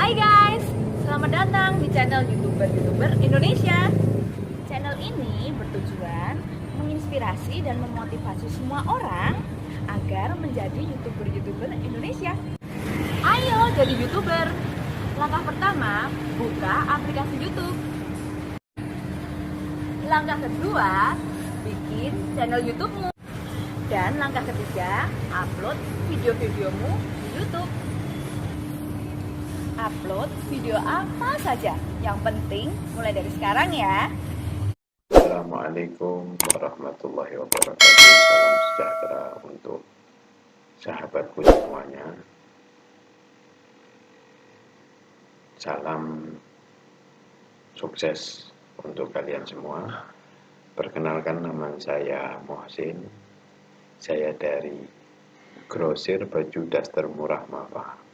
Hai guys, selamat datang di channel YouTuber Indonesia. Channel ini bertujuan menginspirasi dan memotivasi semua orang agar menjadi YouTuber Indonesia. Ayo jadi YouTuber. Langkah pertama, buka aplikasi YouTube. Langkah kedua, bikin channel YouTube-mu. Dan langkah ketiga, upload video-videomu di YouTube. Upload video apa saja, yang penting mulai dari sekarang ya. Assalamualaikum warahmatullahi wabarakatuh. Salam sejahtera untuk sahabatku semuanya. Salam sukses untuk kalian semua. Perkenalkan, nama saya Mohsin. Saya dari Grosir Baju Daster Murah Mapa.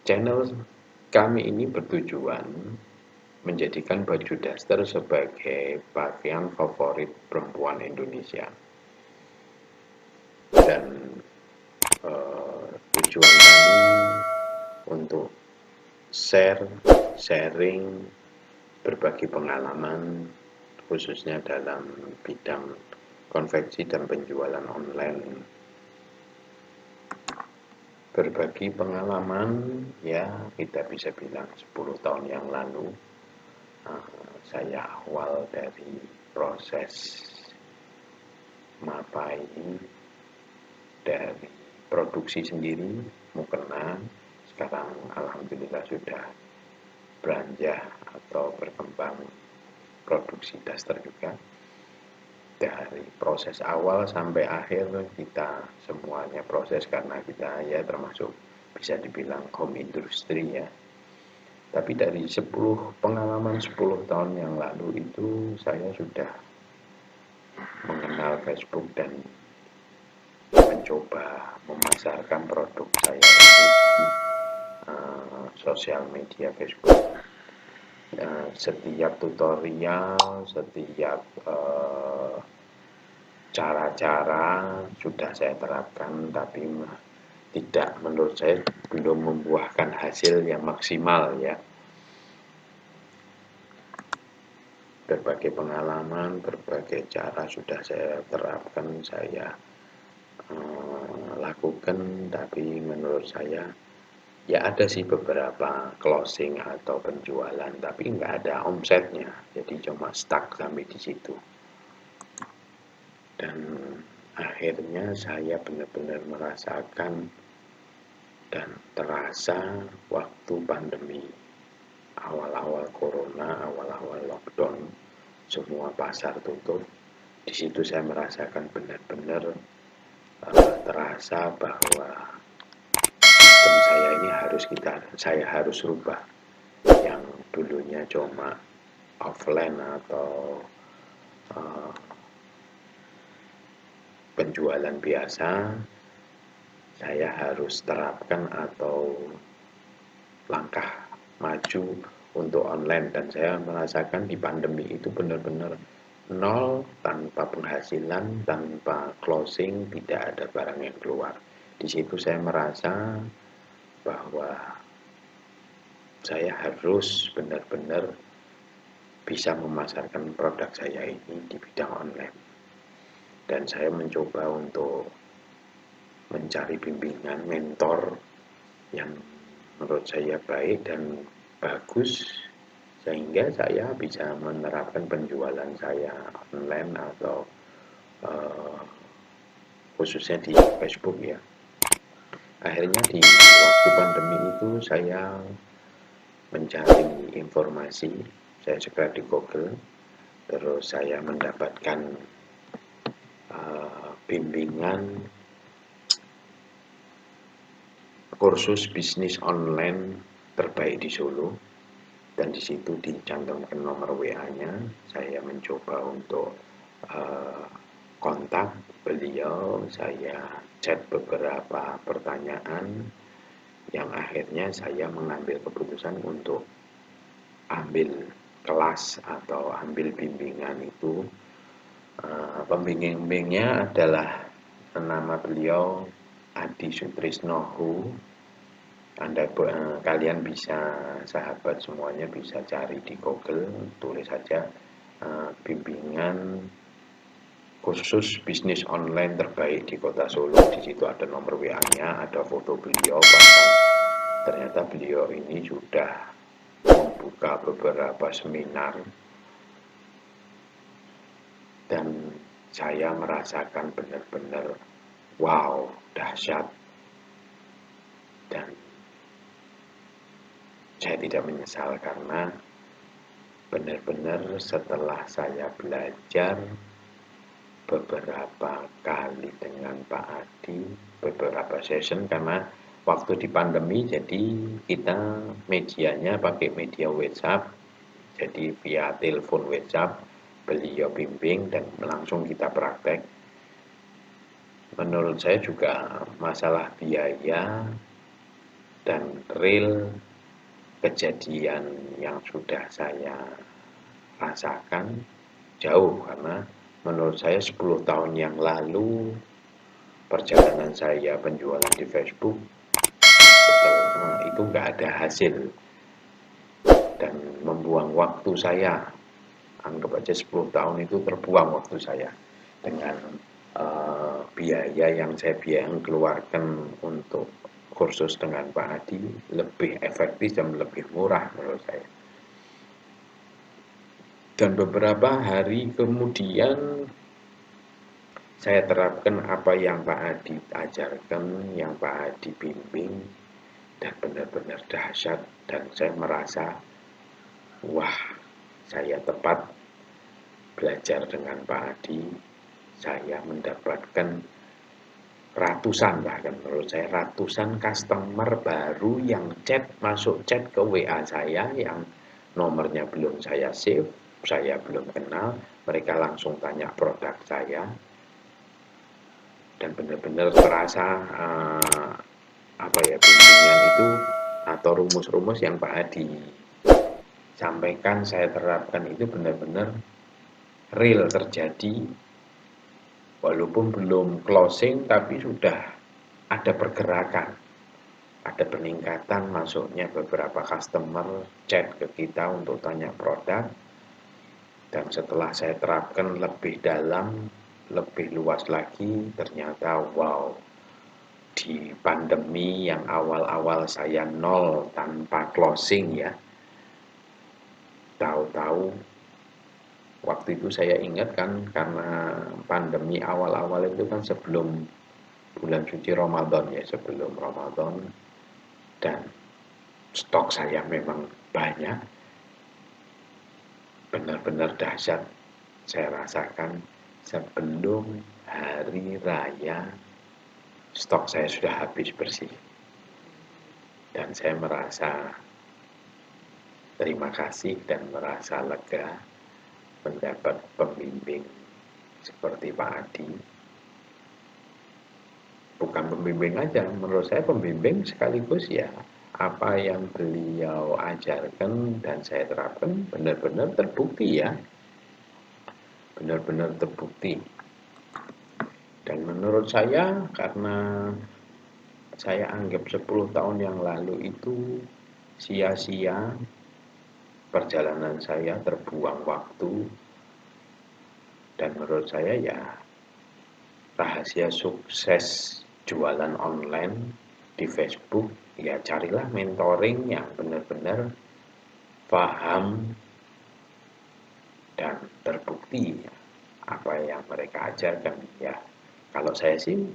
Channel kami ini bertujuan menjadikan baju daster sebagai pakaian favorit perempuan Indonesia. Dan tujuan kami untuk sharing, berbagi pengalaman, khususnya dalam bidang konveksi dan penjualan online. Berbagi pengalaman, ya kita bisa bilang 10 tahun yang lalu, saya awal dari proses Mapa ini dari produksi sendiri, mukena, sekarang alhamdulillah sudah beranjak atau berkembang produksi daster juga. Dari proses awal sampai akhir kita semuanya proses, karena kita ya termasuk bisa dibilang home industry ya. Tapi dari 10 pengalaman 10 tahun yang lalu itu saya sudah mengenal Facebook dan mencoba memasarkan produk saya di sosial media Facebook. Setiap tutorial, setiap cara-cara sudah saya terapkan, tapi tidak, menurut saya belum membuahkan hasil yang maksimal ya. Berbagai pengalaman, berbagai cara sudah saya terapkan, saya lakukan, tapi menurut saya ya ada sih beberapa closing atau penjualan, tapi nggak ada omsetnya, jadi cuma stuck sampai di situ. Dan akhirnya saya benar-benar merasakan dan terasa waktu pandemi, awal-awal corona, awal-awal lockdown, semua pasar tutup. Di situ saya merasakan benar-benar terasa bahwa sistem saya ini saya harus rubah. Yang dulunya cuma offline atau penjualan biasa, saya harus terapkan atau langkah maju untuk online. Dan saya merasakan di pandemi itu benar-benar nol, tanpa penghasilan, tanpa closing, tidak ada barang yang keluar. Di situ saya merasa bahwa saya harus benar-benar bisa memasarkan produk saya ini di bidang online. Dan saya mencoba untuk mencari bimbingan mentor yang menurut saya baik dan bagus, sehingga saya bisa menerapkan penjualan saya online atau khususnya di Facebook ya. Akhirnya di waktu pandemi itu saya mencari informasi, saya segera di Google, terus saya mendapatkan bimbingan kursus bisnis online terbaik di Solo, dan di situ dicantumkan nomor WA-nya. Saya mencoba untuk kontak beliau, saya chat beberapa pertanyaan, yang akhirnya saya mengambil keputusan untuk ambil kelas atau ambil bimbingan itu. Pembimbingnya adalah nama beliau Adi Sutrisno Hu, Kalian bisa, sahabat semuanya bisa cari di Google, tulis saja bimbingan khusus bisnis online terbaik di Kota Solo. Di situ ada nomor WA-nya, ada foto beliau, bahkan ternyata beliau ini sudah membuka beberapa seminar, dan saya merasakan benar-benar wow, dahsyat. Dan saya tidak menyesal karena benar-benar setelah saya belajar beberapa kali dengan Pak Adi, beberapa session, karena waktu di pandemi jadi kita medianya pakai media WhatsApp, jadi via telepon WhatsApp beliau bimbing dan langsung kita praktek. Menurut saya juga masalah biaya dan real kejadian yang sudah saya rasakan jauh, karena menurut saya 10 tahun yang lalu perjalanan saya penjualan di Facebook itu nggak ada hasil dan membuang waktu saya. Anggap aja 10 tahun itu terbuang waktu saya dengan biaya yang saya keluarkan untuk kursus dengan Pak Adi lebih efektif dan lebih murah menurut saya. Dan beberapa hari kemudian saya terapkan apa yang Pak Adi ajarkan, yang Pak Adi bimbing, dan benar-benar dahsyat. Dan saya merasa, wah, saya tepat belajar dengan Pak Adi. Saya mendapatkan ratusan, bahkan menurut saya ratusan customer baru yang masuk chat ke WA saya yang nomornya belum saya save, saya belum kenal, mereka langsung tanya produk saya. Dan benar-benar terasa bimbingan itu atau rumus-rumus yang Pak Adi sampaikan saya terapkan itu benar-benar real terjadi, walaupun belum closing tapi sudah ada pergerakan, ada peningkatan masuknya beberapa customer chat ke kita untuk tanya produk. Dan setelah saya terapkan lebih dalam, lebih luas lagi, ternyata wow, di pandemi yang awal-awal saya nol tanpa closing ya, tahu-tahu waktu itu saya ingat kan, karena pandemi awal-awal itu kan sebelum bulan suci Ramadan ya, sebelum Ramadan, dan stok saya memang banyak, benar-benar dahsyat. Saya rasakan sebelum hari raya stok saya sudah habis bersih, dan saya merasa terima kasih dan merasa lega mendapat pembimbing seperti Pak Adi. Bukan pembimbing aja, menurut saya pembimbing sekaligus ya apa yang beliau ajarkan dan saya terapkan benar-benar terbukti ya, benar-benar terbukti. Dan menurut saya, karena saya anggap 10 tahun yang lalu itu sia-sia, perjalanan saya terbuang waktu, dan menurut saya ya rahasia sukses jualan online di Facebook ya carilah mentoring yang benar-benar paham dan terbukti apa yang mereka ajarkan ya. Kalau saya sih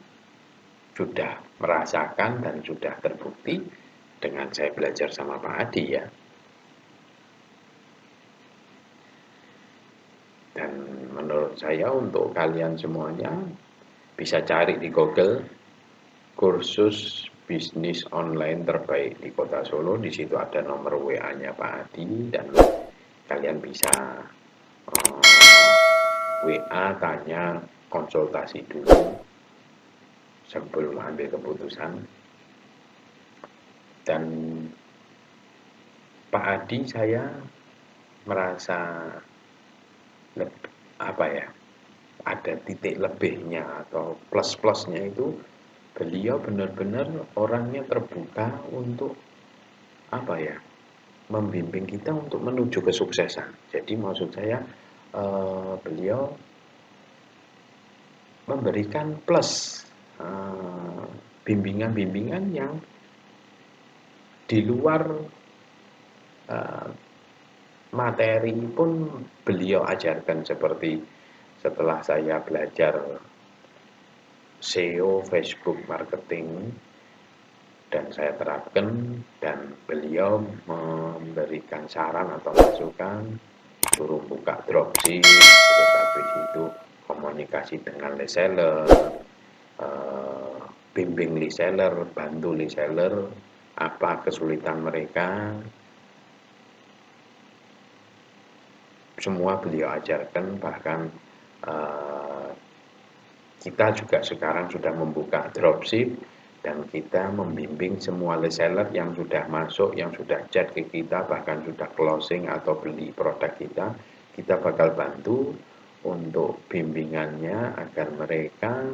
sudah merasakan dan sudah terbukti dengan saya belajar sama Pak Adi ya. Dan menurut saya untuk kalian semuanya bisa cari di Google kursus bisnis online terbaik di Kota Solo. Di situ ada nomor WA-nya Pak Adi dan kalian bisa WA tanya konsultasi dulu sebelum ambil keputusan. Dan Pak Adi saya merasa ada titik lebihnya atau plus-plusnya itu beliau benar-benar orangnya terbuka untuk apa ya, membimbing kita untuk menuju kesuksesan. Jadi maksud saya beliau memberikan plus bimbingan-bimbingan yang di luar materi pun beliau ajarkan, seperti setelah saya belajar SEO, Facebook marketing, dan saya terapkan, dan beliau memberikan saran atau masukan, suruh buka dropship, terus habis itu komunikasi dengan reseller, bimbing reseller, bantu reseller, apa kesulitan mereka, semua beliau ajarkan. Bahkan kita juga sekarang sudah membuka dropship, dan kita membimbing semua reseller yang sudah masuk, yang sudah chat ke kita, bahkan sudah closing atau beli produk kita, kita bakal bantu untuk bimbingannya agar mereka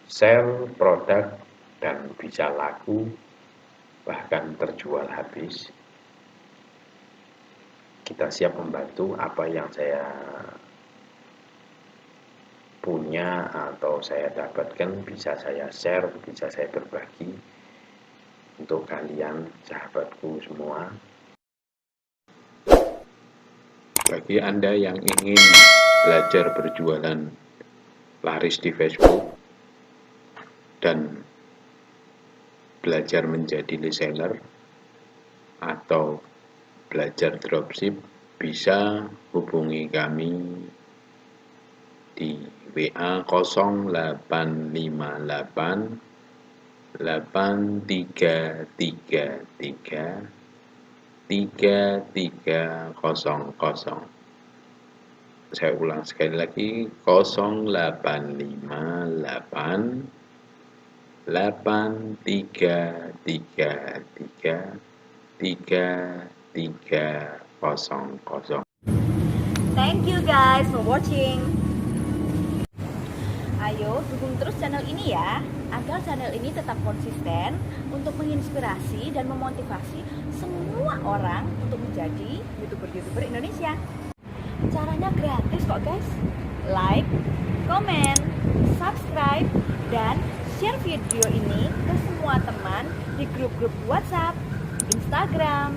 share produk dan bisa laku, bahkan terjual habis. Kita siap membantu. Apa yang saya punya atau saya dapatkan bisa saya share, bisa saya berbagi untuk kalian, sahabatku semua. Bagi Anda yang ingin belajar berjualan laris di Facebook dan belajar menjadi reseller atau belajar dropship, bisa hubungi kami di WA 0858 8333 3300. Saya ulang sekali lagi, 0858 8333 3300. Thank you guys for watching. Ayo dukung terus channel ini ya, agar channel ini tetap konsisten untuk menginspirasi dan memotivasi semua orang untuk menjadi YouTuber Indonesia. Caranya gratis kok guys. Like, comment, subscribe, dan share video ini ke semua teman di grup-grup WhatsApp, Instagram,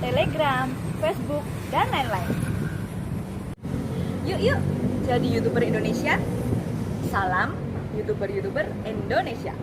Telegram, Facebook, dan lain-lain. Yuk jadi YouTuber Indonesia. Salam YouTuber Indonesia.